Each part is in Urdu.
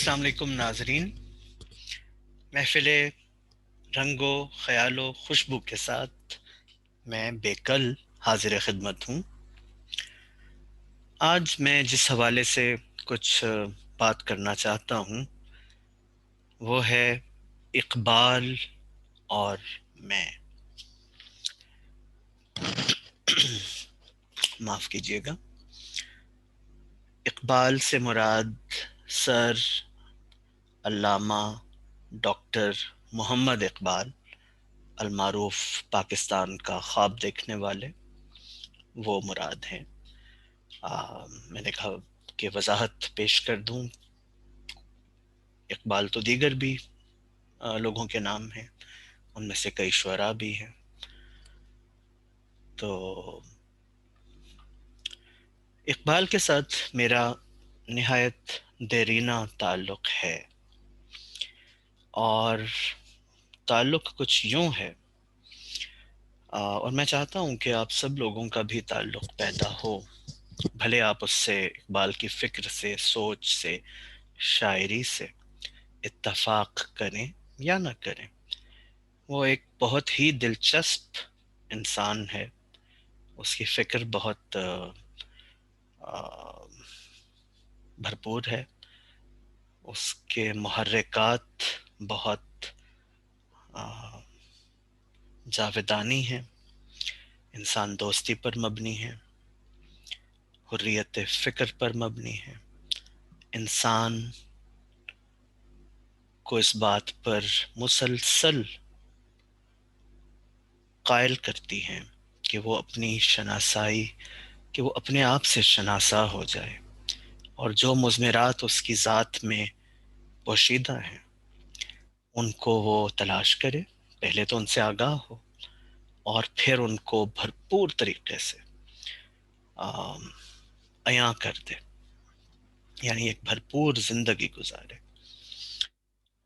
السلام علیکم ناظرین، محفل رنگ و خیال و خوشبو کے ساتھ میں بیکل حاضر خدمت ہوں۔ آج میں جس حوالے سے کچھ بات کرنا چاہتا ہوں وہ ہے اقبال اور میں۔ معاف کیجیے گا، اقبال سے مراد سر علامہ ڈاکٹر محمد اقبال المعروف پاکستان کا خواب دیکھنے والے وہ مراد ہیں۔ میں نے کہا کہ وضاحت پیش کر دوں، اقبال تو دیگر بھی لوگوں کے نام ہیں، ان میں سے کئی شعراء بھی ہیں۔ تو اقبال کے ساتھ میرا نہایت دیرینہ تعلق ہے، اور تعلق کچھ یوں ہے، اور میں چاہتا ہوں کہ آپ سب لوگوں کا بھی تعلق پیدا ہو، بھلے آپ اس سے اقبال کی فکر سے، سوچ سے، شاعری سے اتفاق کریں یا نہ کریں۔ وہ ایک بہت ہی دلچسپ انسان ہے، اس کی فکر بہت بھرپور ہے، اس کے محرکات بہت جاودانی ہیں، انسان دوستی پر مبنی ہے، حریت فکر پر مبنی ہے۔ انسان کو اس بات پر مسلسل قائل کرتی ہیں کہ وہ اپنی شناسائی، کہ وہ اپنے آپ سے شناسا ہو جائے، اور جو مضمرات اس کی ذات میں پوشیدہ ہیں ان کو وہ تلاش کرے، پہلے تو ان سے آگاہ ہو، اور پھر ان کو بھرپور طریقے سے عیاں کر دے، یعنی ایک بھرپور زندگی گزارے۔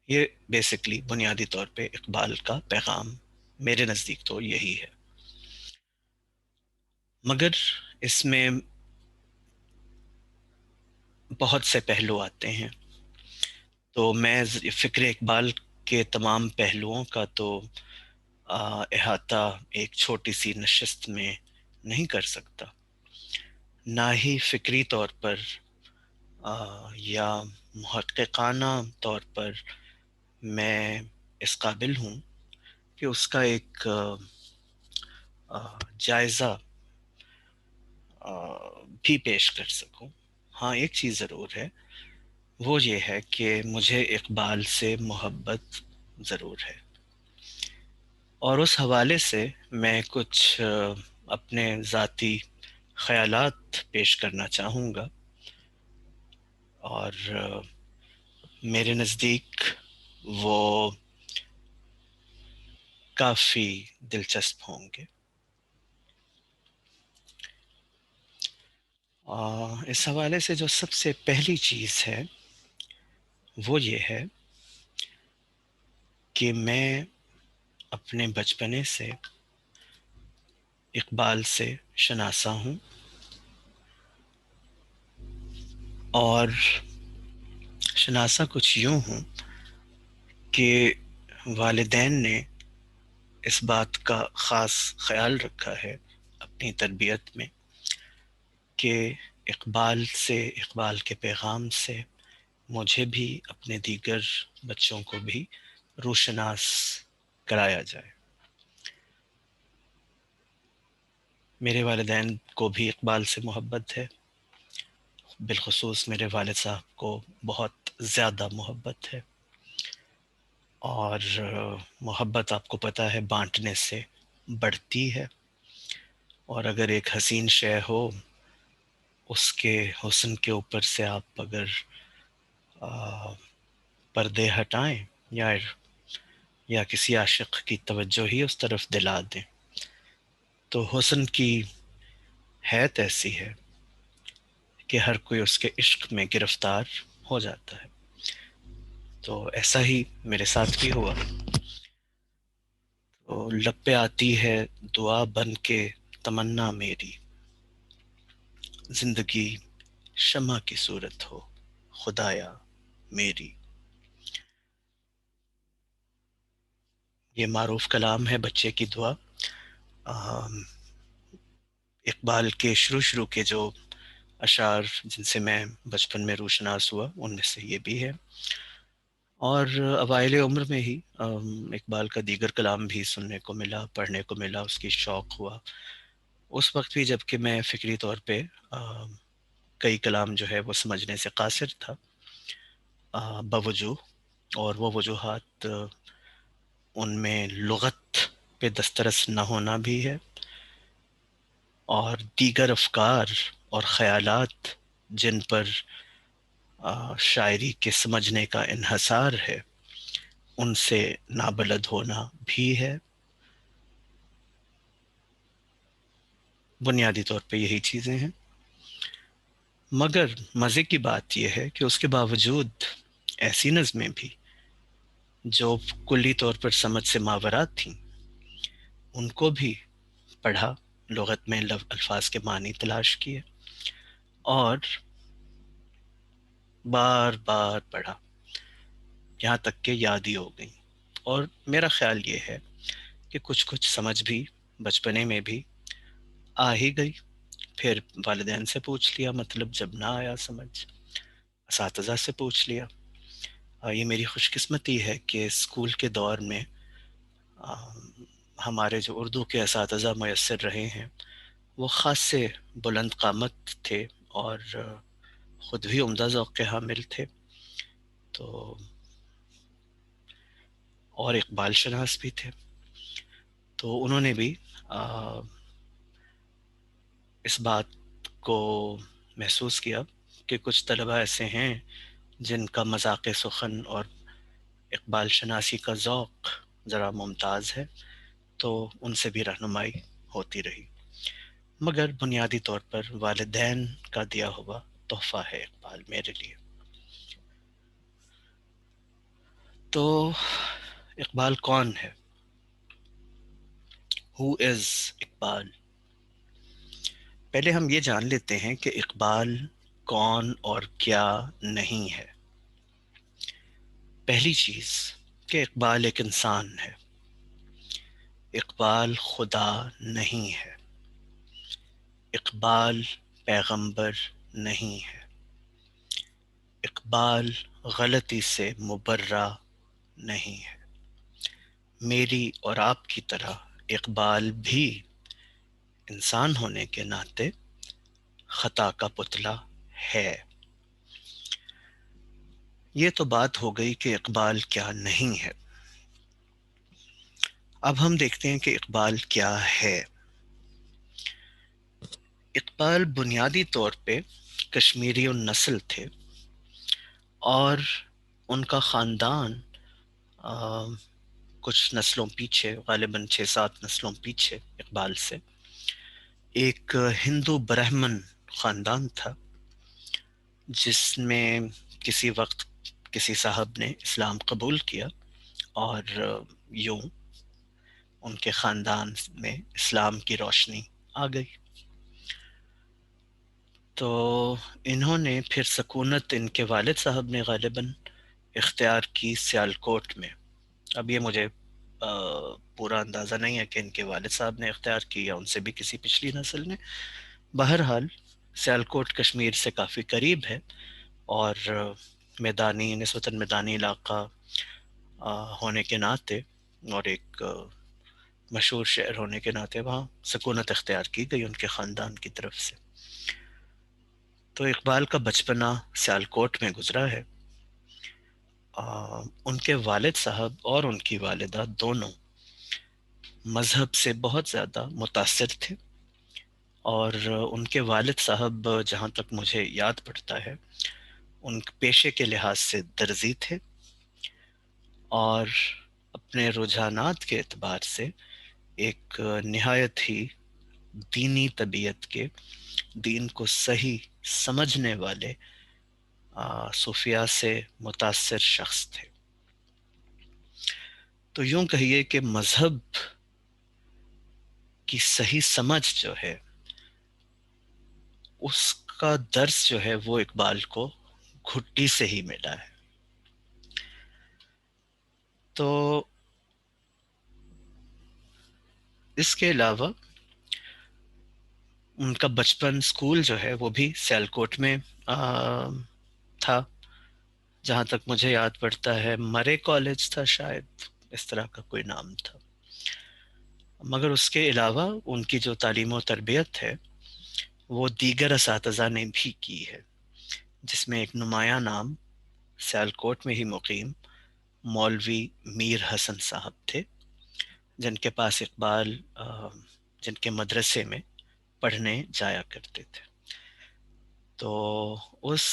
یہ بیسکلی بنیادی طور پہ اقبال کا پیغام میرے نزدیک تو یہی ہے، مگر اس میں بہت سے پہلو آتے ہیں، تو میں فکر اقبال کے تمام پہلوؤں کا تو احاطہ ایک چھوٹی سی نشست میں نہیں کر سکتا، نہ ہی فکری طور پر یا محققانہ طور پر میں اس قابل ہوں کہ اس کا ایک جائزہ بھی پیش کر سکوں۔ ہاں، ایک چیز ضرور ہے، وہ یہ ہے کہ مجھے اقبال سے محبت ضرور ہے، اور اس حوالے سے میں کچھ اپنے ذاتی خیالات پیش کرنا چاہوں گا، اور میرے نزدیک وہ کافی دلچسپ ہوں گے۔ اس حوالے سے جو سب سے پہلی چیز ہے وہ یہ ہے کہ میں اپنے بچپنے سے اقبال سے شناسا ہوں، اور شناسا کچھ یوں ہوں کہ والدین نے اس بات کا خاص خیال رکھا ہے اپنی تربیت میں کہ اقبال سے، اقبال کے پیغام سے مجھے بھی، اپنے دیگر بچوں کو بھی روشناس کرایا جائے۔ میرے والدین کو بھی اقبال سے محبت ہے، بالخصوص میرے والد صاحب کو بہت زیادہ محبت ہے، اور محبت آپ کو پتہ ہے بانٹنے سے بڑھتی ہے، اور اگر ایک حسین شے ہو، اس کے حسن کے اوپر سے آپ اگر پردے ہٹائیں یا کسی عاشق کی توجہ ہی اس طرف دلا دیں، تو حسن کی حیت ایسی ہے کہ ہر کوئی اس کے عشق میں گرفتار ہو جاتا ہے۔ تو ایسا ہی میرے ساتھ بھی ہوا، تو لب پہ آتی ہے دعا بن کے تمنا میری، زندگی شمع کی صورت ہو خدایا میری. یہ معروف کلام ہے بچے کی دعا. آم، اقبال کے شروع کے جو اشعار جن سے میں بچپن میں روشناس ہوا ان میں سے یہ بھی ہے. اور اوائل عمر میں ہی اقبال کا دیگر کلام بھی سننے کو ملا، پڑھنے کو ملا، اس کی شوق ہوا. اس وقت بھی جب کہ میں فکری طور پہ کئی کلام جو ہے وہ سمجھنے سے قاصر تھا، باوجود اور وہ وجوہات ان میں لغت پہ دسترس نہ ہونا بھی ہے، اور دیگر افکار اور خیالات جن پر شاعری کے سمجھنے کا انحصار ہے ان سے نابلد ہونا بھی ہے. بنیادی طور پہ یہی چیزیں ہیں. مگر مزے کی بات یہ ہے کہ اس کے باوجود ایسی نظمیں بھی جو کلی طور پر سمجھ سے ماورات تھیں ان کو بھی پڑھا، لغت میں الفاظ کے معنی تلاش کیے اور بار بار پڑھا یہاں تک کہ یاد ہی ہو گئی. اور میرا خیال یہ ہے کہ کچھ سمجھ بھی بچپنے میں بھی آ ہی گئی. پھر والدین سے پوچھ لیا، مطلب جب نہ آیا سمجھ اساتذہ سے پوچھ لیا. یہ میری خوش قسمتی ہے کہ اسکول کے دور میں آ، ہمارے جو اردو کے اساتذہ میسر رہے ہیں وہ خاص سے بلند قامت تھے اور خود بھی عمدہ ذوق کے حامل تھے، تو اور اقبال شناس بھی تھے. تو انہوں نے بھی اس بات کو محسوس کیا کہ کچھ طلبہ ایسے ہیں جن کا مذاق سخن اور اقبال شناسی کا ذوق ذرا ممتاز ہے، تو ان سے بھی رہنمائی ہوتی رہی. مگر بنیادی طور پر والدین کا دیا ہوا تحفہ ہے اقبال میرے لیے. تو اقبال کون ہے؟ ہو از اقبال؟ پہلے ہم یہ جان لیتے ہیں کہ اقبال کون اور کیا نہیں ہے. پہلی چیز کہ اقبال ایک انسان ہے. اقبال خدا نہیں ہے. اقبال پیغمبر نہیں ہے. اقبال غلطی سے مبرہ نہیں ہے. میری اور آپ کی طرح اقبال بھی انسان ہونے کے ناطے خطا کا پتلا ہے. یہ تو بات ہو گئی کہ اقبال کیا نہیں ہے. اب ہم دیکھتے ہیں کہ اقبال کیا ہے. اقبال بنیادی طور پہ کشمیری النسل تھے اور ان کا خاندان کچھ نسلوں پیچھے، غالباً 6-7 نسلوں پیچھے اقبال سے، ایک ہندو برہمن خاندان تھا جس میں کسی وقت کسی صاحب نے اسلام قبول کیا اور یوں ان کے خاندان میں اسلام کی روشنی آ گئی. تو انہوں نے پھر سکونت ان کے والد صاحب نے غالباً اختیار کی سیالکوٹ میں. اب یہ مجھے پورا اندازہ نہیں ہے کہ ان کے والد صاحب نے اختیار کی یا ان سے بھی کسی پچھلی نسل نے. بہرحال سیالکوٹ کشمیر سے کافی قریب ہے اور میدانی، نسبتاً میدانی علاقہ ہونے کے ناطے اور ایک مشہور شہر ہونے کے ناطے وہاں سکونت اختیار کی گئی ان کے خاندان کی طرف سے. تو اقبال کا بچپنا سیالکوٹ میں گزرا ہے. ان کے والد صاحب اور ان کی والدہ دونوں مذہب سے بہت زیادہ متاثر تھے اور ان کے والد صاحب جہاں تک مجھے یاد پڑتا ہے ان پیشے کے لحاظ سے درزی تھے اور اپنے رجحانات کے اعتبار سے ایک نہایت ہی دینی طبیعت کے، دین کو صحیح سمجھنے والے صوفیاء سے متاثر شخص تھے. تو یوں کہیے کہ مذہب کی صحیح سمجھ جو ہے اس کا درس جو ہے وہ اقبال کو گھٹی سے ہی ملا ہے. تو اس کے علاوہ ان کا بچپن اسکول جو ہے وہ بھی سیالکوٹ میں تھا، جہاں تک مجھے یاد پڑتا ہے مرے کالج تھا شاید، اس طرح کا کوئی نام تھا۔ مگر اس کے علاوہ ان کی جو تعلیم و تربیت ہے وہ دیگر اساتذہ نے بھی کی ہے، جس میں ایک نمایاں نام سیالکوٹ میں ہی مقیم مولوی میر حسن صاحب تھے، جن کے پاس اقبال جن کے مدرسے میں پڑھنے جایا کرتے تھے۔ تو اس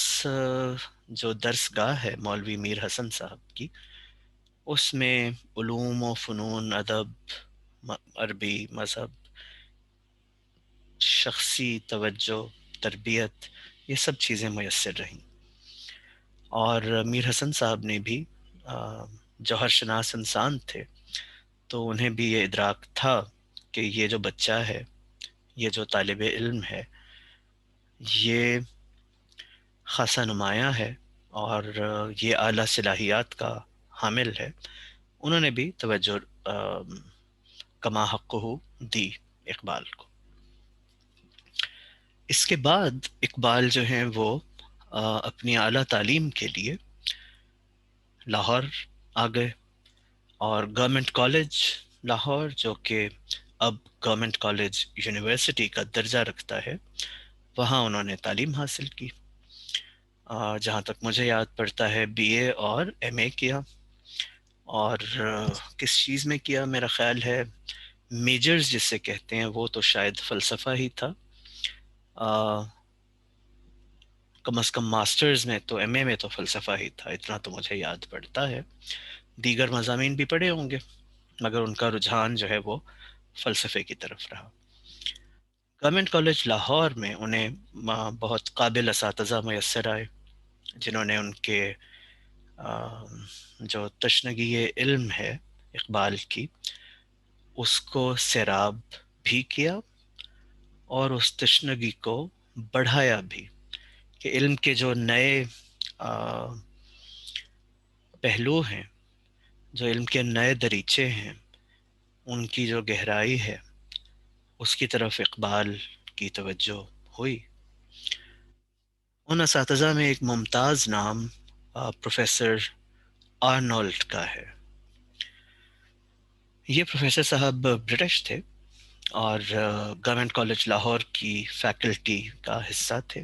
جو درس گاہ ہے مولوی میر حسن صاحب کی، اس میں علوم و فنون، ادب، عربی، مذہب، شخصی توجہ، تربیت، یہ سب چیزیں میسر رہیں۔ اور میر حسن صاحب نے بھی جوہر شناس انسان تھے، تو انہیں بھی یہ ادراک تھا کہ یہ جو بچہ ہے، یہ جو طالب علم ہے، یہ خاصا نمایاں ہے اور یہ اعلیٰ صلاحیات کا حامل ہے۔ انہوں نے بھی توجہ کما حقہ دی اقبال کو۔ اس کے بعد اقبال جو ہیں وہ اپنی اعلیٰ تعلیم کے لیے لاہور آ گئے، اور گورنمنٹ کالج لاہور، جو کہ اب گورنمنٹ کالج یونیورسٹی کا درجہ رکھتا ہے، وہاں انہوں نے تعلیم حاصل کی۔ جہاں تک مجھے یاد پڑتا ہے بی اے اور ایم اے کیا، اور کس چیز میں کیا، میرا خیال ہے میجرز جسے کہتے ہیں وہ تو شاید فلسفہ ہی تھا، کم از کم ماسٹرز میں تو ایم اے میں تو فلسفہ ہی تھا، اتنا تو مجھے یاد پڑتا ہے۔ دیگر مضامین بھی پڑھے ہوں گے، مگر ان کا رجحان جو ہے وہ فلسفے کی طرف رہا۔ گورنمنٹ کالج لاہور میں انہیں بہت قابل اساتذہ میسر آئے، جنہوں نے ان کے جو تشنگی علم ہے اقبال کی، اس کو سیراب بھی کیا اور اس تشنگی کو بڑھایا بھی، کہ علم کے جو نئے پہلو ہیں، جو علم کے نئے دریچے ہیں، ان کی جو گہرائی ہے، اس کی طرف اقبال کی توجہ ہوئی۔ ان اساتذہ میں ایک ممتاز نام پروفیسر آرنولڈ کا ہے۔ یہ پروفیسر صاحب برٹش تھے اور گورنمنٹ کالج لاہور کی فیکلٹی کا حصہ تھے۔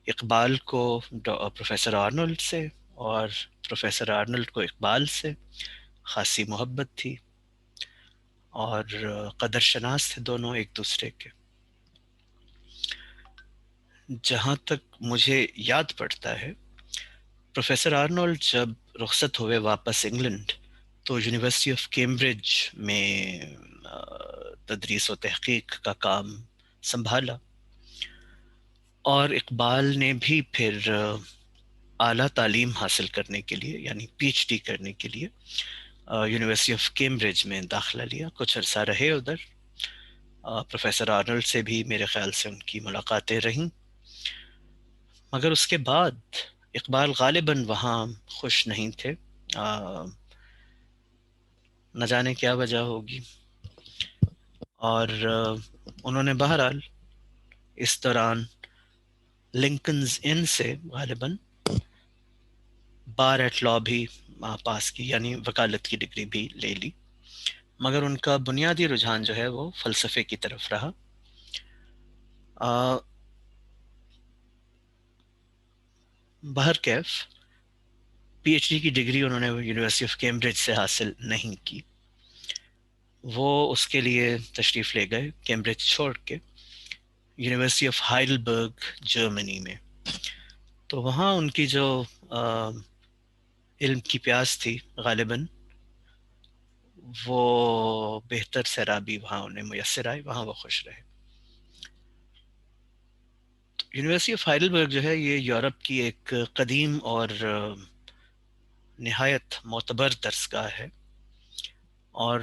اقبال کو پروفیسر آرنولڈ سے اور پروفیسر آرنولڈ کو اقبال سے خاصی محبت تھی، اور قدر شناس تھے دونوں ایک دوسرے کے۔ جہاں تک مجھے یاد پڑتا ہے، پروفیسر آرنولڈ جب رخصت ہوئے واپس انگلینڈ، تو یونیورسٹی آف کیمبرج میں تدریس و تحقیق کا کام سنبھالا، اور اقبال نے بھی پھر اعلیٰ تعلیم حاصل کرنے کے لیے، یعنی پی ایچ ڈی کرنے کے لیے یونیورسٹی آف کیمبرج میں داخلہ لیا، کچھ عرصہ رہے ادھر۔ پروفیسر آرنولڈ سے بھی میرے خیال سے ان کی ملاقاتیں رہیں، مگر اس کے بعد اقبال غالباً وہاں خوش نہیں تھے، نہ جانے کیا وجہ ہوگی، اور انہوں نے بہرحال اس دوران لنکنز ان سے غالباً بار ایٹ لا بھی پاس کی، یعنی وکالت کی ڈگری بھی لے لی، مگر ان کا بنیادی رجحان جو ہے وہ فلسفے کی طرف رہا۔ بہرکیف پی ایچ ڈی کی ڈگری انہوں نے یونیورسٹی آف کیمبرج سے حاصل نہیں کی، وہ اس کے لیے تشریف لے گئے کیمبرج چھوڑ کے یونیورسٹی آف ہائیڈلبرگ جرمنی میں۔ تو وہاں ان کی جو علم کی پیاس تھی غالباً، وہ بہتر سیرابی وہاں انہیں میسر آئی، وہاں وہ خوش رہے۔ یونیورسٹی آف ہائیڈلبرگ جو ہے یہ یورپ کی ایک قدیم اور نہایت معتبر درسگاہ ہے، اور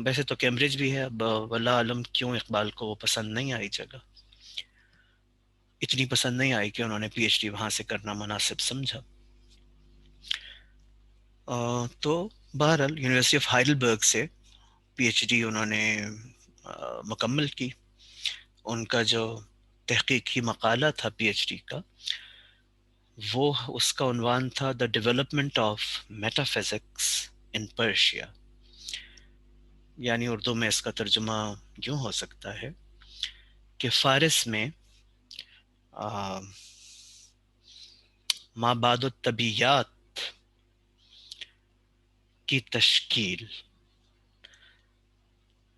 ویسے تو کیمبرج بھی ہے، اب واللہ عالم کیوں اقبال کو وہ پسند نہیں آئی جگہ، اتنی پسند نہیں آئی کہ انہوں نے پی ایچ ڈی وہاں سے کرنا مناسب سمجھا۔ تو بہرحال یونیورسٹی آف ہائیڈلبرگ سے پی ایچ ڈی انہوں نے مکمل کی. ان کا جو تحقیقی مقالہ تھا پی ایچ ڈی کا، وہ اس کا عنوان تھا the development of meta physics in Persia. یعنی اردو میں اس کا ترجمہ یوں ہو سکتا ہے کہ فارس میں مابعد الطبیعیات کی تشکیل.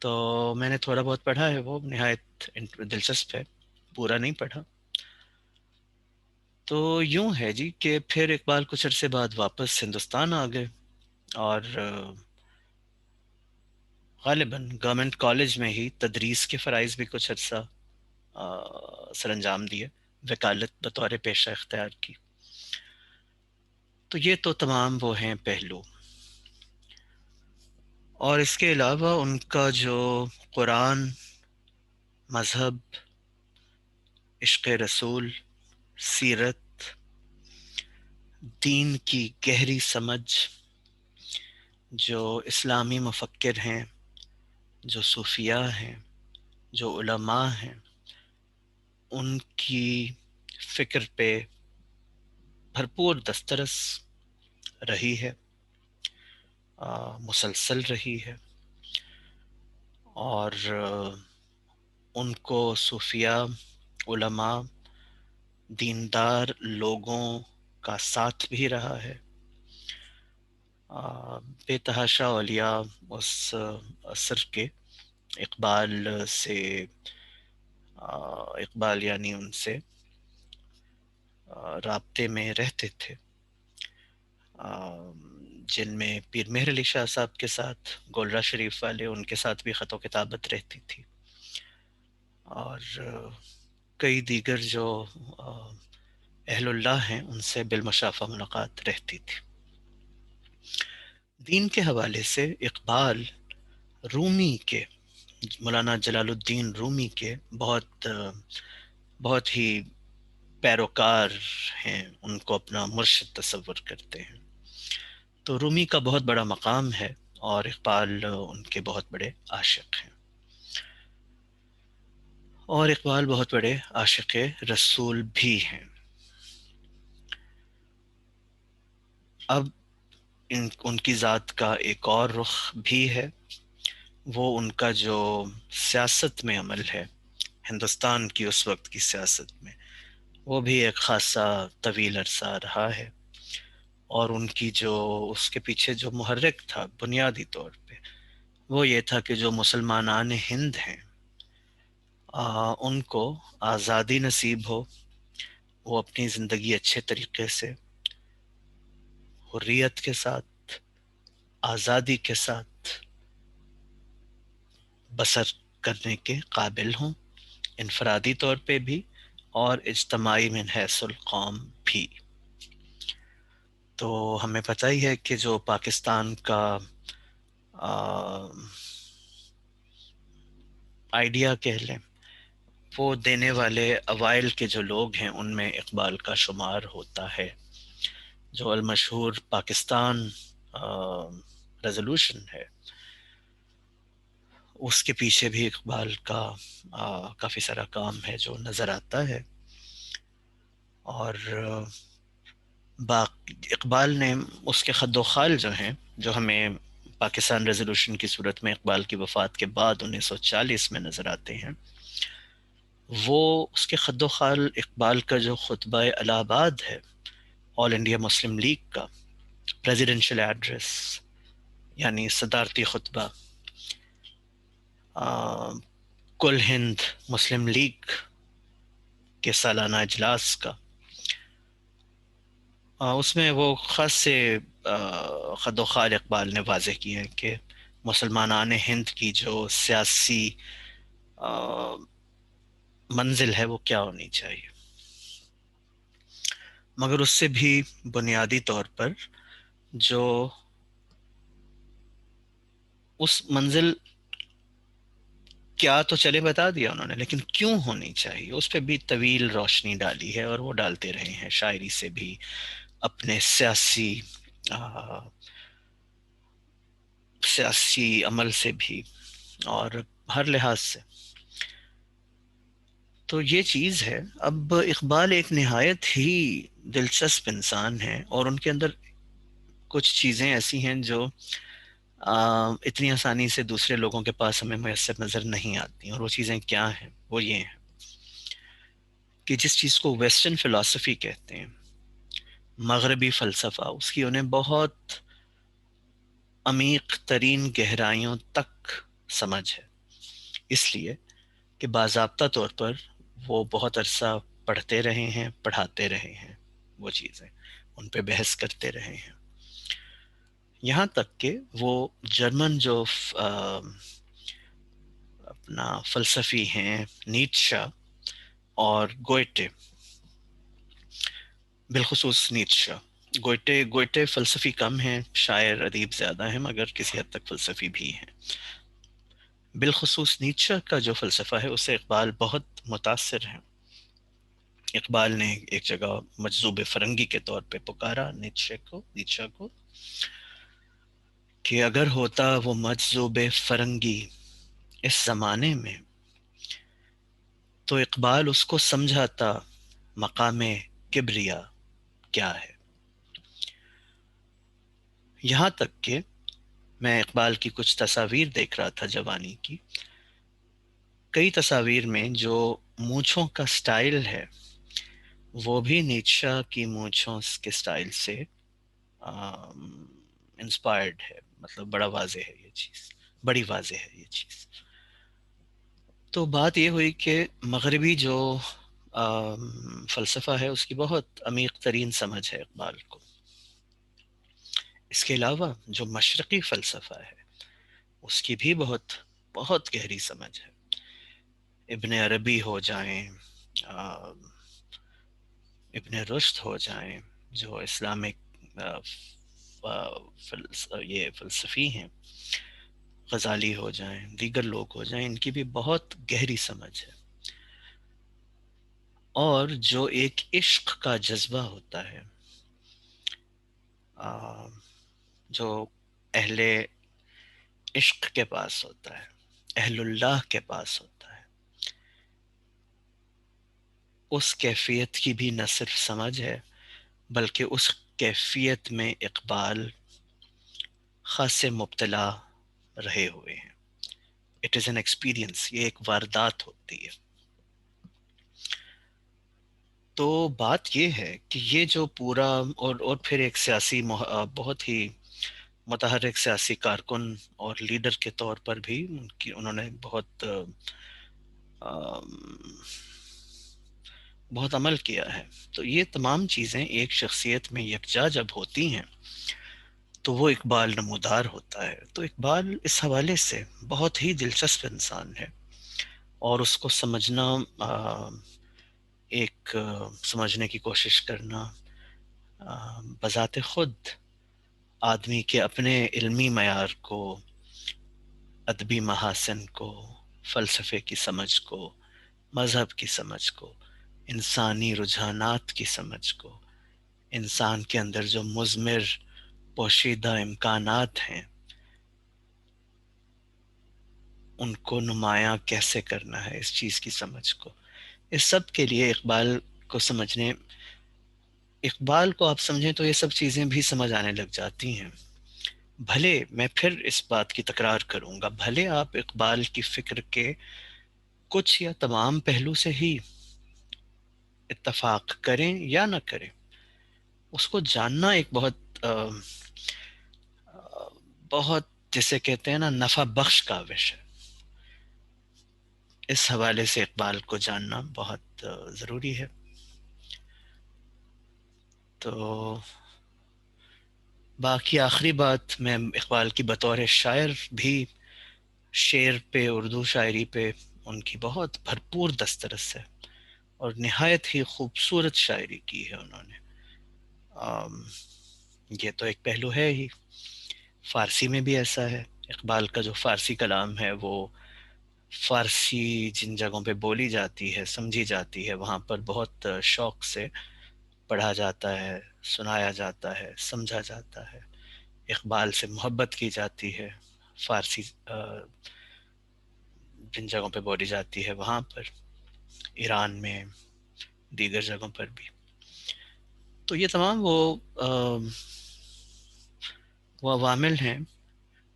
تو میں نے تھوڑا بہت پڑھا ہے، وہ نہایت دلچسپ ہے، پورا نہیں پڑھا. تو یوں ہے جی کہ پھر اقبال کچھ عرصے بعد واپس ہندوستان آ گئے، اور غالباً گورنمنٹ کالج میں ہی تدریس کے فرائض بھی کچھ عرصہ سر انجام دیے، وکالت بطور پیشہ اختیار کی. تو یہ تو تمام وہ ہیں پہلو. اور اس کے علاوہ ان کا جو قرآن، مذہب، عشق رسول، سیرت، دین کی گہری سمجھ، جو اسلامی مفکر ہیں، جو صوفیاء ہیں، جو علماء ہیں، ان کی فکر پہ بھرپور دسترس رہی ہے، مسلسل رہی ہے. اور ان کو صوفیاء، علماء، دیندار لوگوں کا ساتھ بھی رہا ہے. بے تحاشا اولیاء اس عصر کے اقبال سے اقبال یعنی ان سے رابطے میں رہتے تھے، جن میں پیر مہر علی شاہ صاحب کے ساتھ، گولڑا شریف والے، ان کے ساتھ بھی خط و کتابت رہتی تھی. اور کئی دیگر جو اہل اللہ ہیں ان سے بالمشافہ ملاقات رہتی تھی. دین کے حوالے سے اقبال رومی کے، مولانا جلال الدین رومی کے بہت ہی پیروکار ہیں، ان کو اپنا مرشد تصور کرتے ہیں. تو رومی کا بہت بڑا مقام ہے، اور اقبال ان کے بہت بڑے عاشق ہیں. اور اقبال بہت بڑے عاشق رسول بھی ہیں. اب ان کی ذات کا ایک اور رخ بھی ہے، وہ ان کا جو سیاست میں عمل ہے، ہندوستان کی اس وقت کی سیاست میں، وہ بھی ایک خاصا طویل عرصہ رہا ہے. اور ان کی جو اس کے پیچھے جو محرک تھا بنیادی طور پہ، وہ یہ تھا کہ جو مسلمانان ہند ہیں ان کو آزادی نصیب ہو، وہ اپنی زندگی اچھے طریقے سے، حریت کے ساتھ، آزادی کے ساتھ بسر کرنے کے قابل ہوں، انفرادی طور پہ بھی اور اجتماعی من حیث القوم بھی. تو ہمیں پتہ ہی ہے کہ جو پاکستان کا آئیڈیا کہہ لیں، وہ دینے والے اوائل کے جو لوگ ہیں ان میں اقبال کا شمار ہوتا ہے. جو المشہور پاکستان ریزولوشن ہے، اس کے پیچھے بھی اقبال کا کافی سارا کام ہے جو نظر آتا ہے. اور اقبال نے اس کے خد و خال جو ہیں، جو ہمیں پاکستان ریزولوشن کی صورت میں اقبال کی وفات کے بعد 1940 میں نظر آتے ہیں، وہ اس کے خد و خال اقبال کا جو خطبہ الہ آباد ہے، آل انڈیا مسلم لیگ کا پریزیڈنشل ایڈریس، یعنی صدارتی خطبہ کل ہند مسلم لیگ کے سالانہ اجلاس کا، اس میں وہ خاص سے خد و خال اقبال نے واضح کیے ہیں کہ مسلمانان ہند کی جو سیاسی منزل ہے وہ کیا ہونی چاہیے. مگر اس سے بھی بنیادی طور پر جو اس منزل کیا تو چلے بتا دیا انہوں نے، لیکن کیوں ہونی چاہیے اس پہ بھی طویل روشنی ڈالی ہے، اور وہ ڈالتے رہے ہیں شاعری سے بھی، اپنے سیاسی سیاسی عمل سے بھی اور ہر لحاظ سے. تو یہ چیز ہے. اب اقبال ایک نہایت ہی دلچسپ انسان ہیں، اور ان کے اندر کچھ چیزیں ایسی ہیں جو اتنی آسانی سے دوسرے لوگوں کے پاس ہمیں میسر نظر نہیں آتی. اور وہ چیزیں کیا ہیں؟ وہ یہ ہیں کہ جس چیز کو ویسٹرن فلسفی کہتے ہیں، مغربی فلسفہ، اس کی انہیں بہت عمیق ترین گہرائیوں تک سمجھ ہے. اس لیے کہ باضابطہ طور پر وہ بہت عرصہ پڑھتے رہے ہیں، پڑھاتے رہے ہیں، وہ چیزیں ان پہ بحث کرتے رہے ہیں. یہاں تک کہ وہ جرمن جو اپنا فلسفی ہیں، نیٹشا اور گوئٹے، بالخصوص نیٹشا. گوئٹے فلسفی کم ہیں، شاعر ادیب زیادہ ہیں، مگر کسی حد تک فلسفی بھی ہیں. بالخصوص نیٹشا کا جو فلسفہ ہے اس سے اقبال بہت متاثر ہیں. اقبال نے ایک جگہ مجذوب فرنگی کے طور پہ پکارا نیٹشا کو کہ اگر ہوتا وہ مجذوب فرنگی اس زمانے میں تو اقبال اس کو سمجھاتا مقام کبریا کیا ہے. یہاں تک کہ میں اقبال کی کچھ تصاویر دیکھ رہا تھا جوانی کی. کئی تصاویر میں جو مونچھوں کا سٹائل ہے وہ بھی نیٹشا کی مونچھوں کے سٹائل سے انسپائرڈ ہے. مطلب بڑا واضح ہے یہ چیز، بڑی واضح ہے یہ چیز. تو بات یہ ہوئی کہ مغربی جو فلسفہ ہے اس کی بہت عمیق ترین سمجھ ہے اقبال کو. اس کے علاوہ جو مشرقی فلسفہ ہے اس کی بھی بہت بہت گہری سمجھ ہے. ابن عربی ہو جائیں، ابن رشد ہو جائیں جو اسلامک یہ فلسفی ہیں، غزالی ہو جائیں، دیگر لوگ ہو جائیں، ان کی بھی بہت گہری سمجھ ہے. اور جو ایک عشق کا جذبہ ہوتا ہے، جو اہل عشق کے پاس ہوتا ہے، اہل اللہ کے پاس ہوتا ہے، اس کیفیت کی بھی نہ صرف سمجھ ہے بلکہ اس کیفیت میں اقبال خاصے مبتلا رہے ہوئے ہیں. اٹ از این ایکسپیرئنس، یہ ایک واردات ہوتی ہے. تو بات یہ ہے کہ یہ جو پورا اور پھر ایک سیاسی بہت ہی متحرک سیاسی کارکن اور لیڈر کے طور پر بھی انہوں نے بہت بہت عمل کیا ہے. تو یہ تمام چیزیں ایک شخصیت میں یکجا جب ہوتی ہیں تو وہ اقبال نمودار ہوتا ہے. تو اقبال اس حوالے سے بہت ہی دلچسپ انسان ہے، اور اس کو سمجھنا، ایک سمجھنے کی کوشش کرنا بذات خود آدمی کے اپنے علمی معیار کو، ادبی محاسن کو، فلسفے کی سمجھ کو، مذہب کی سمجھ کو، انسانی رجحانات کی سمجھ کو، انسان کے اندر جو مضمر پوشیدہ امکانات ہیں ان کو نمایاں کیسے کرنا ہے، اس چیز کی سمجھ کو، اس سب کے لیے اقبال کو آپ سمجھیں تو یہ سب چیزیں بھی سمجھ آنے لگ جاتی ہیں. بھلے میں پھر اس بات کی تکرار کروں گا، بھلے آپ اقبال کی فکر کے کچھ یا تمام پہلو سے ہی اتفاق کریں یا نہ کریں، اس کو جاننا ایک بہت جسے کہتے ہیں نا نفع بخش کاوش ہے. اس حوالے سے اقبال کو جاننا بہت ضروری ہے. تو باقی آخری بات، میں اقبال کی بطور شاعر بھی، شعر پہ، اردو شاعری پہ ان کی بہت بھرپور دسترس ہے، اور نہایت ہی خوبصورت شاعری کی ہے انہوں نے. یہ تو ایک پہلو ہے ہی. فارسی میں بھی ایسا ہے. اقبال کا جو فارسی کلام ہے وہ فارسی جن جگہوں پہ بولی جاتی ہے، سمجھی جاتی ہے، وہاں پر بہت شوق سے پڑھا جاتا ہے، سنایا جاتا ہے، سمجھا جاتا ہے. اقبال سے محبت کی جاتی ہے، فارسی جن جگہوں پہ بولی جاتی ہے وہاں پر، ایران میں، دیگر جگہوں پر بھی. تو یہ تمام وہ عوامل ہیں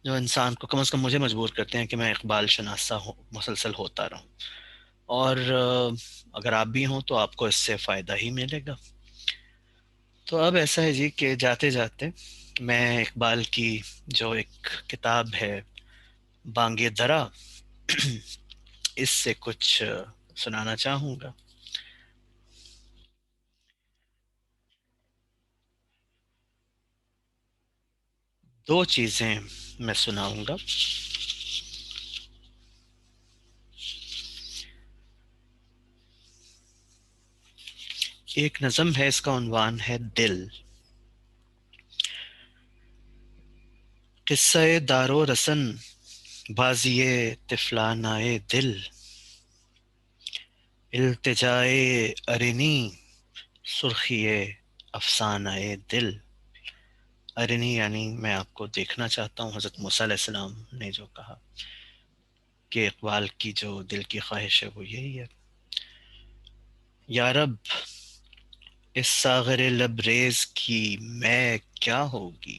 جو انسان کو کم از کم مجھے مجبور کرتے ہیں کہ میں اقبال شناسہ ہوں، مسلسل ہوتا رہوں. اور اگر آپ بھی ہوں تو آپ کو اس سے فائدہ ہی ملے گا. تو اب ایسا ہے جی کہ جاتے جاتے میں اقبال کی جو ایک کتاب ہے بانگ درا، اس سے کچھ سنانا چاہوں گا. دو چیزیں میں سناؤں گا. ایک نظم ہے، اس کا عنوان ہے دل. قصہ دار و رسن بازی طفلانہ دل، التجائے ارنی سرخی افسانہ دل. ارنی یعنی میں آپ کو دیکھنا چاہتا ہوں. حضرت موسیٰ علیہ السلام نے جو کہا کہ اقبال کی جو دل کی خواہش ہے وہ یہی ہے. یا رب اس ساغر لبریز کی میں کیا ہوگی،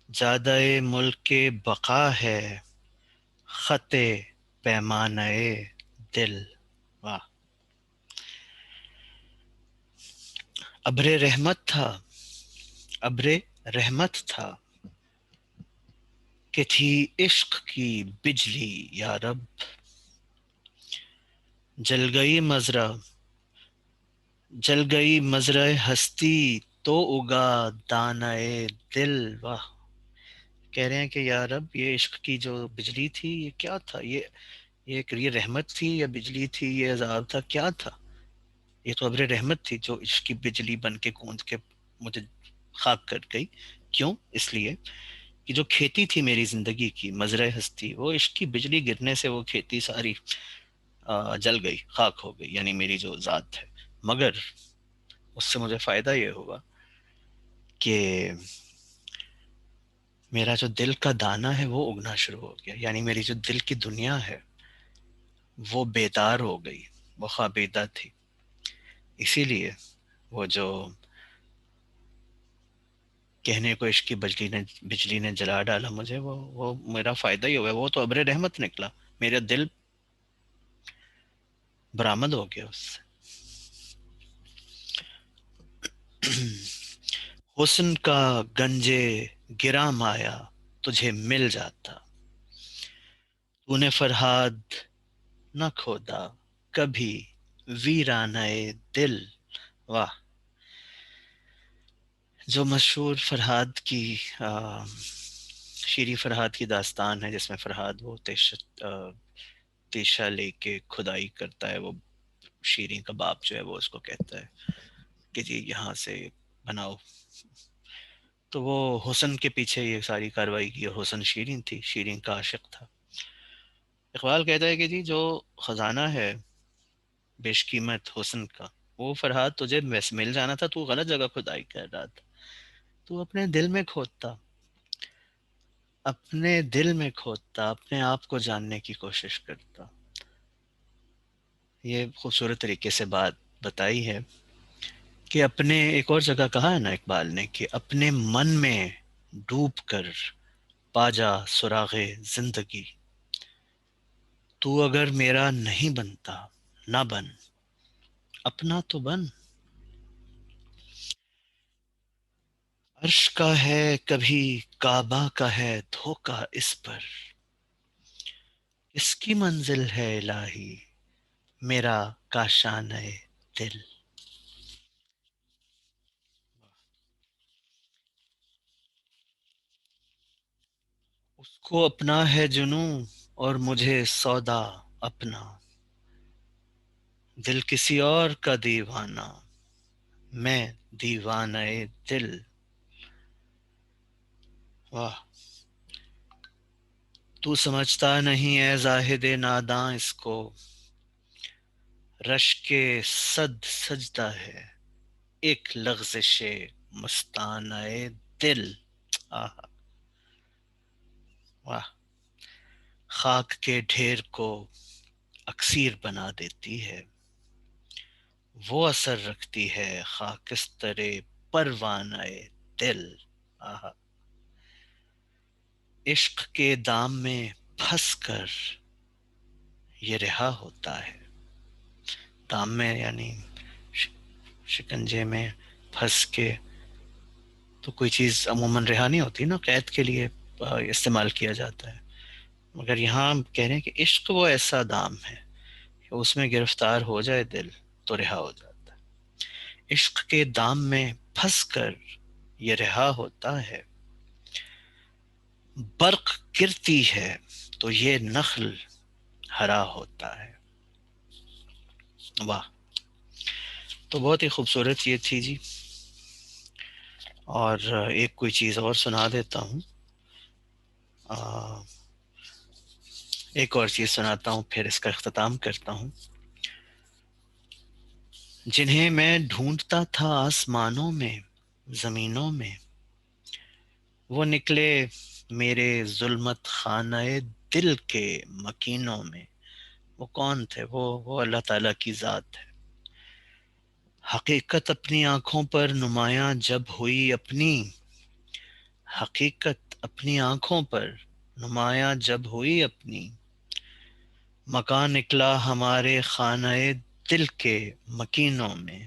زیادہ ملک بقا ہے خط پیمانہ دل. واہ. ابر رحمت تھا، ابر رحمت تھا کہ تھی عشق کی بجلی. یا رب جل گئی مزرع، جل گئی مزرع ہستی تو اگا دانہ دل. واہ. کہہ رہے ہیں کہ یا رب یہ عشق کی جو بجلی تھی یہ کیا تھا، یہ رحمت تھی یا بجلی تھی، یہ عذاب تھا، کیا تھا؟ یہ تو ابر رحمت تھی جو عشق کی بجلی بن کے گونج کے مجھے خاک کر گئی. کیوں؟ اس لیے کہ جو کھیتی تھی میری زندگی کی، مزرعہ ہستی، وہ عشق کی بجلی گرنے سے وہ کھیتی ساری جل گئی، خاک ہو گئی، یعنی میری جو ذات ہے. مگر اس سے مجھے فائدہ یہ ہوا کہ میرا جو دل کا دانہ ہے وہ اگنا شروع ہو گیا. یعنی میری جو دل کی دنیا ہے وہ بیدار ہو گئی، وہ خوابیدہ تھی. اسی لیے وہ جو کہنے کو عشق کی بجلی نے جلا ڈالا مجھے، وہ میرا فائدہ ہی ہوا. وہ تو ابر رحمت نکلا، میرا دل برآمد ہو گیا اس سے. حسن کا گنجے گراں مایا تجھے مل جاتا، تو نے فرہاد نہ کھودا کبھی ویرانہ دل. واہ. جو مشہور فرہاد کی شیریں فرہاد کی داستان ہے، جس میں فرہاد وہ تیشہ لے کے کھدائی کرتا ہے، وہ شیریں کا باپ جو ہے وہ اس کو کہتا ہے کہ جی یہاں سے بناؤ. تو وہ حسن کے پیچھے یہ ساری کارروائی کی، اور حسن شیریں تھی، شیریں کا عاشق تھا. اقبال کہتا ہے کہ جی جو خزانہ ہے بیش قیمت حسن کا، وہ فرہاد تجھے مل جانا تھا، تو غلط جگہ کھدائی کر رہا تھا. تو اپنے دل میں کھودتا، اپنے دل میں کھودتا، اپنے آپ کو جاننے کی کوشش کرتا. یہ خوبصورت طریقے سے بات بتائی ہے کہ اپنے، ایک اور جگہ کہا ہے نا اقبال نے کہ اپنے من میں ڈوب کر پا جا سراغ زندگی، تو اگر میرا نہیں بنتا نہ بن، اپنا تو بن. عرش کا ہے کبھی کعبہ کا ہے دھوکا اس پر، اس کی منزل ہے الہی میرا کاشانہ دل. اس کو اپنا ہے جنوں اور مجھے سودا اپنا، دل کسی اور کا دیوانہ میں دیوانہ دل. واہ. تو سمجھتا نہیں ہے زاہد ناداں اس کو، رشک صد سجدہ ہے ایک لغزش مستانہ دل. آہا. واہ. خاک کے ڈھیر کو اکسیر بنا دیتی ہے، وہ اثر رکھتی ہے خاکستر پروانہ دل. آہا. عشق کے دام میں پھنس کر یہ رہا ہوتا ہے. دام میں یعنی ش- شکنجے میں پھنس کے تو کوئی چیز عموماً رہا نہیں ہوتی نا، قید کے لیے استعمال کیا جاتا ہے. مگر یہاں ہم کہہ رہے ہیں کہ عشق وہ ایسا دام ہے کہ اس میں گرفتار ہو جائے دل تو رہا ہو جاتا ہے. عشق کے دام میں پھنس کر یہ رہا ہوتا ہے، برق گرتی ہے تو یہ نخل ہرا ہوتا ہے. واہ. تو بہت ہی خوبصورت یہ تھی جی. اور ایک کوئی چیز اور سنا دیتا ہوں. ایک اور چیز سناتا ہوں پھر اس کا اختتام کرتا ہوں. جنہیں میں ڈھونڈتا تھا آسمانوں میں، زمینوں میں، وہ نکلے میرے ظلمت خانہ دل کے مکینوں میں. وہ کون تھے؟ وہ اللہ تعالیٰ کی ذات ہے. حقیقت اپنی آنکھوں پر نمایاں جب ہوئی اپنی، حقیقت اپنی آنکھوں پر نمایاں جب ہوئی اپنی، مکان نکلا ہمارے خانہ دل کے مکینوں میں.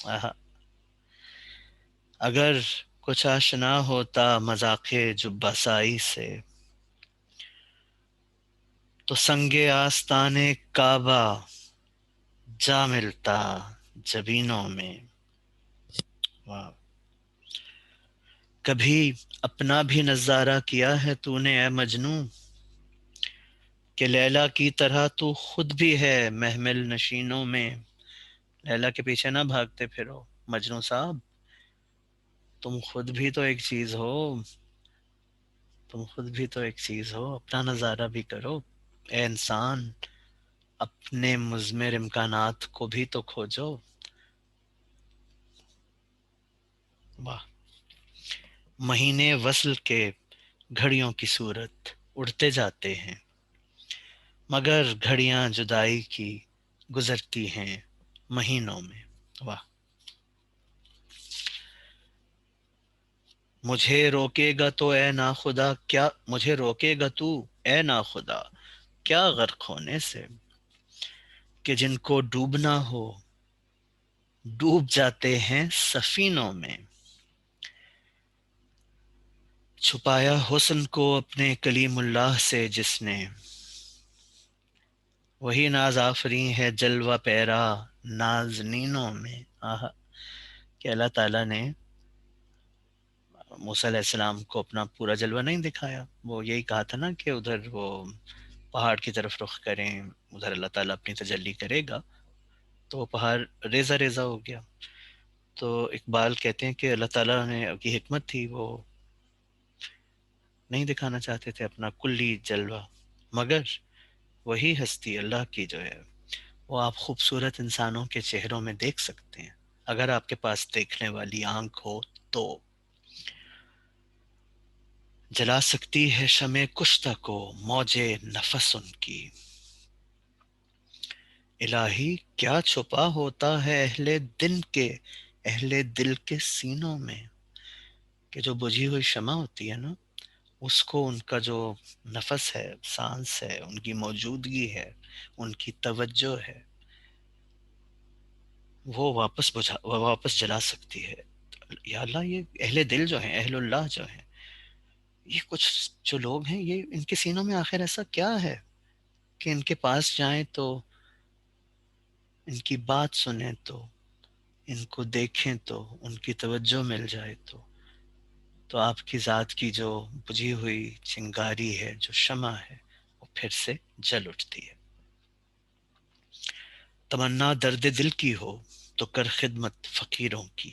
آہا. اگر کچھ آشنا ہوتا مذاق جب سائی سے، تو سنگ آستان کعبہ جا ملتا جبینوں میں. واہ. کبھی اپنا بھی نظارہ کیا ہے تو نے اے مجنوں، کہ لیلا کی طرح تو خود بھی ہے محمل نشینوں میں. لیلا کے پیچھے نہ بھاگتے پھرو مجنوں صاحب، تم خود بھی تو ایک چیز ہو. تم خود بھی تو ایک چیز ہو، اپنا نظارہ بھی کرو. اے انسان، اپنے مضمر امکانات کو بھی تو کھوجو. واہ. مہینے وصل کے گھڑیوں کی صورت اڑتے جاتے ہیں، مگر گھڑیاں جدائی کی گزرتی ہیں مہینوں میں. واہ. مجھے روکے گا تو اے ناخدا کیا، مجھے روکے گا تو اے ناخدا کیا غرق ہونے سے، کہ جن کو ڈوبنا ہو ڈوب جاتے ہیں سفینوں میں. چھپایا حسن کو اپنے کلیم اللہ سے جس نے، وہی ناز آفریں ہے جلوہ پیرا نازنینوں میں. آہا. کہ اللہ تعالیٰ نے موسیٰ علیہ السلام کو اپنا پورا جلوہ نہیں دکھایا. وہ یہی کہا تھا نا کہ ادھر وہ پہاڑ کی طرف رخ کریں، ادھر اللہ تعالیٰ اپنی تجلی کرے گا. تو وہ پہاڑ ریزہ ریزہ ہو گیا. تو اقبال کہتے ہیں کہ اللہ تعالیٰ نے کی حکمت تھی، وہ نہیں دکھانا چاہتے تھے اپنا کلی جلوہ. مگر وہی ہستی اللہ کی جو ہے وہ آپ خوبصورت انسانوں کے چہروں میں دیکھ سکتے ہیں، اگر آپ کے پاس دیکھنے والی آنکھ ہو تو. جلا سکتی ہے شمع کشتہ کو موج نفس ان کی. الہی کیا چھپا ہوتا ہے اہل دن کے، اہل دل کے سینوں میں. کہ جو بجھی ہوئی شمع ہوتی ہے نا، اس کو ان کا جو نفس ہے، سانس ہے، ان کی موجودگی ہے، ان کی توجہ ہے، وہ واپس جلا سکتی ہے. یا اللہ، یہ اہل دل جو ہیں، اہل اللہ جو ہیں، یہ کچھ جو لوگ ہیں، یہ ان کے سینوں میں آخر ایسا کیا ہے کہ ان کے پاس جائیں تو ان کی بات سنیں، تو ان کو دیکھیں تو ان کی توجہ مل جائے، تو آپ کی ذات کی جو بجھی ہوئی چنگاری ہے، جو شمع ہے، وہ پھر سے جل اٹھتی ہے. تمنا درد دل کی ہو تو کر خدمت فقیروں کی،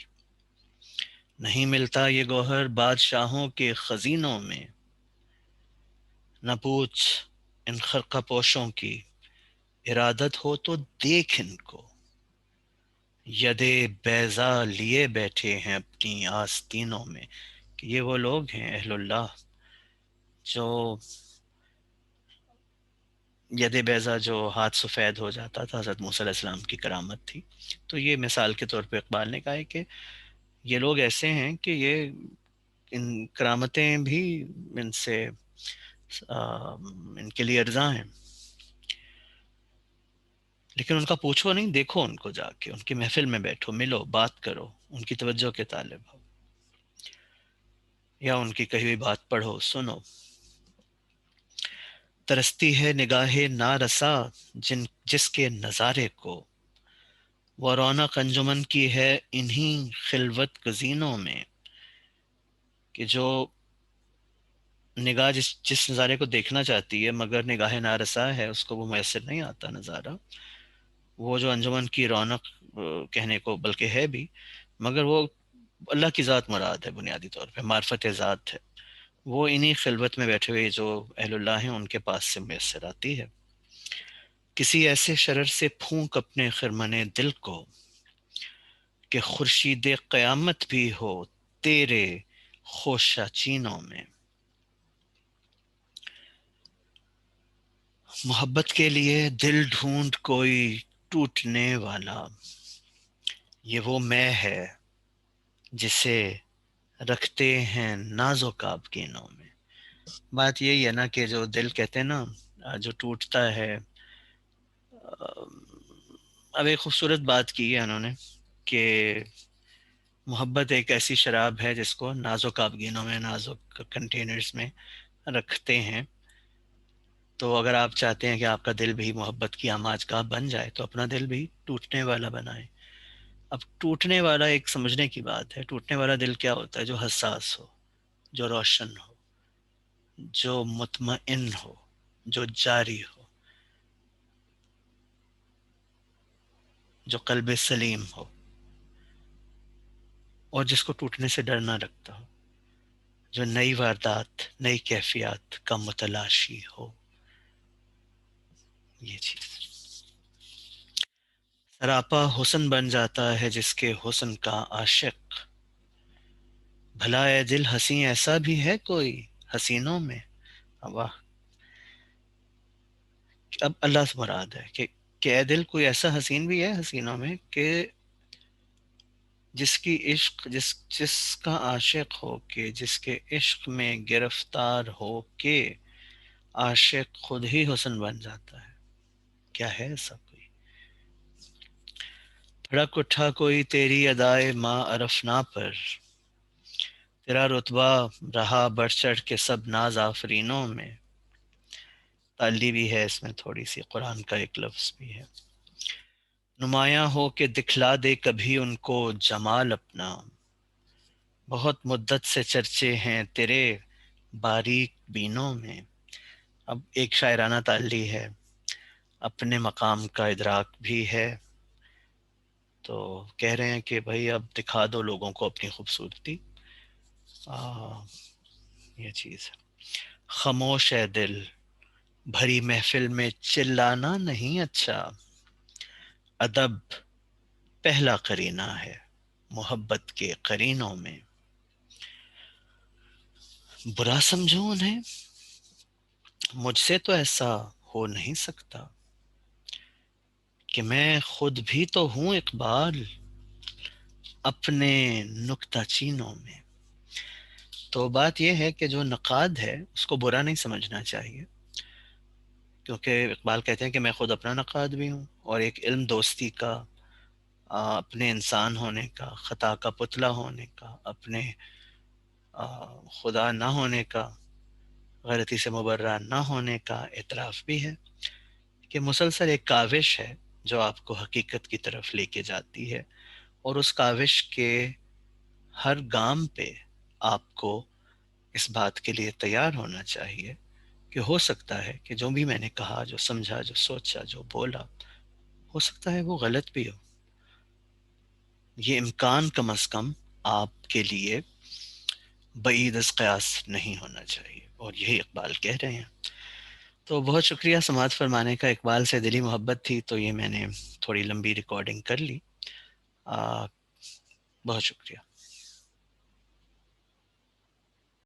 نہیں ملتا یہ گوہر بادشاہوں کے خزینوں میں. نہ پوچھ ان خرقہ پوشوں کی، ارادت ہو تو دیکھ ان کو، ید بیضا لیے بیٹھے ہیں اپنی آستینوں میں. کہ یہ وہ لوگ ہیں اہل اللہ جو ید بیضا جو ہاتھ سفید ہو جاتا تھا، حضرت موسیٰ علیہ السلام کی کرامت تھی. تو یہ مثال کے طور پہ اقبال نے کہا ہے کہ یہ لوگ ایسے ہیں کہ یہ ان کرامتیں بھی ان سے ان کے لیے ارزاں ہیں، لیکن ان کا پوچھو نہیں، دیکھو ان کو، جا کے ان کی محفل میں بیٹھو، ملو، بات کرو، ان کی توجہ کے طالب ہو، یا ان کی کہی ہوئی بات پڑھو، سنو. ترستی ہے نگاہ نارسا جس کے نظارے کو، وہ رونق انجمن کی ہے انہی خلوت گزینوں میں. کہ جو نگاہ جس نظارے کو دیکھنا چاہتی ہے مگر نگاہ نارسا ہے، اس کو وہ میسر نہیں آتا نظارہ. وہ جو انجمن کی رونق کہنے کو بلکہ ہے بھی، مگر وہ اللہ کی ذات مراد ہے، بنیادی طور پہ معرفت ذات ہے. وہ انہی خلوت میں بیٹھے ہوئے جو اہل اللہ ہیں ان کے پاس سے میسر آتی ہے. کسی ایسے شرر سے پھونک اپنے خرمن دل کو، کہ خورشید قیامت بھی ہو تیرے خوشا چینوں میں. محبت کے لیے دل ڈھونڈ کوئی ٹوٹنے والا، یہ وہ میں ہے جسے رکھتے ہیں نازک آبگینوں میں. بات یہی ہے نا کہ جو دل کہتے ہیں نا، جو ٹوٹتا ہے. اب ایک خوبصورت بات کی ہے انہوں نے کہ محبت ایک ایسی شراب ہے جس کو نازک آبگینوں میں، نازک کنٹینرز میں رکھتے ہیں. تو اگر آپ چاہتے ہیں کہ آپ کا دل بھی محبت کی آماج گاہ بن جائے تو اپنا دل بھی ٹوٹنے والا بنائیں. اب ٹوٹنے والا ایک سمجھنے کی بات ہے. ٹوٹنے والا دل کیا ہوتا ہے؟ جو حساس ہو، جو روشن ہو، جو مطمئن ہو، جو جاری ہو، جو قلب سلیم ہو، اور جس کو ٹوٹنے سے ڈر نہ رکھتا ہو، جو نئی واردات، نئی کیفیات کا متلاشی ہو. یہ چیز سراپا حسن بن جاتا ہے جس کے حسن کا عاشق. بھلا اے دل حسین ایسا بھی ہے کوئی حسینوں میں. واہ. اب اللہ سے مراد ہے کہ اے دل کوئی ایسا حسین بھی ہے حسینوں میں کہ جس کی عشق، جس کا عاشق ہو کے، جس کے عشق میں گرفتار ہو کے عاشق خود ہی حسن بن جاتا ہے. کیا ہے ایسا کوئی؟ بھڑک اٹھا کوئی تیری ادائے ما عرفنا پر، تیرا رتبہ رہا بڑھ چڑھ کے سب ناز آفرینوں میں. تعلی بھی ہے اس میں تھوڑی سی، قرآن کا ایک لفظ بھی ہے. نمایاں ہو کے دکھلا دے کبھی ان کو جمال اپنا، بہت مدت سے چرچے ہیں تیرے باریک بینوں میں. اب ایک شاعرانہ تعلی ہے، اپنے مقام کا ادراک بھی ہے. تو کہہ رہے ہیں کہ بھائی اب دکھا دو لوگوں کو اپنی خوبصورتی. یہ چیز ہے. خاموش ہے دل، بھری محفل میں چلانا نہیں اچھا. ادب پہلا قرینہ ہے محبت کے قرینوں میں. برا سمجھو انہیں، مجھ سے تو ایسا ہو نہیں سکتا، کہ میں خود بھی تو ہوں اقبال اپنے نکتہ چینوں میں. تو بات یہ ہے کہ جو نقاد ہے اس کو برا نہیں سمجھنا چاہیے، کیونکہ اقبال کہتے ہیں کہ میں خود اپنا نقاد بھی ہوں، اور ایک علم دوستی کا، اپنے انسان ہونے کا، خطا کا پتلا ہونے کا، اپنے خدا نہ ہونے کا، غلطی سے مبرہ نہ ہونے کا اعتراف بھی ہے. کہ مسلسل ایک کاوش ہے جو آپ کو حقیقت کی طرف لے کے جاتی ہے، اور اس کاوش کے ہر گام پہ آپ کو اس بات کے لیے تیار ہونا چاہیے کہ ہو سکتا ہے کہ جو بھی میں نے کہا، جو سمجھا، جو سوچا، جو بولا، ہو سکتا ہے وہ غلط بھی ہو. یہ امکان کم از کم آپ کے لیے بعید از قیاس نہیں ہونا چاہیے، اور یہی اقبال کہہ رہے ہیں. تو بہت شکریہ سماعت فرمانے کا. اقبال سے دلی محبت تھی تو یہ میں نے تھوڑی لمبی ریکارڈنگ کر لی. بہت شکریہ.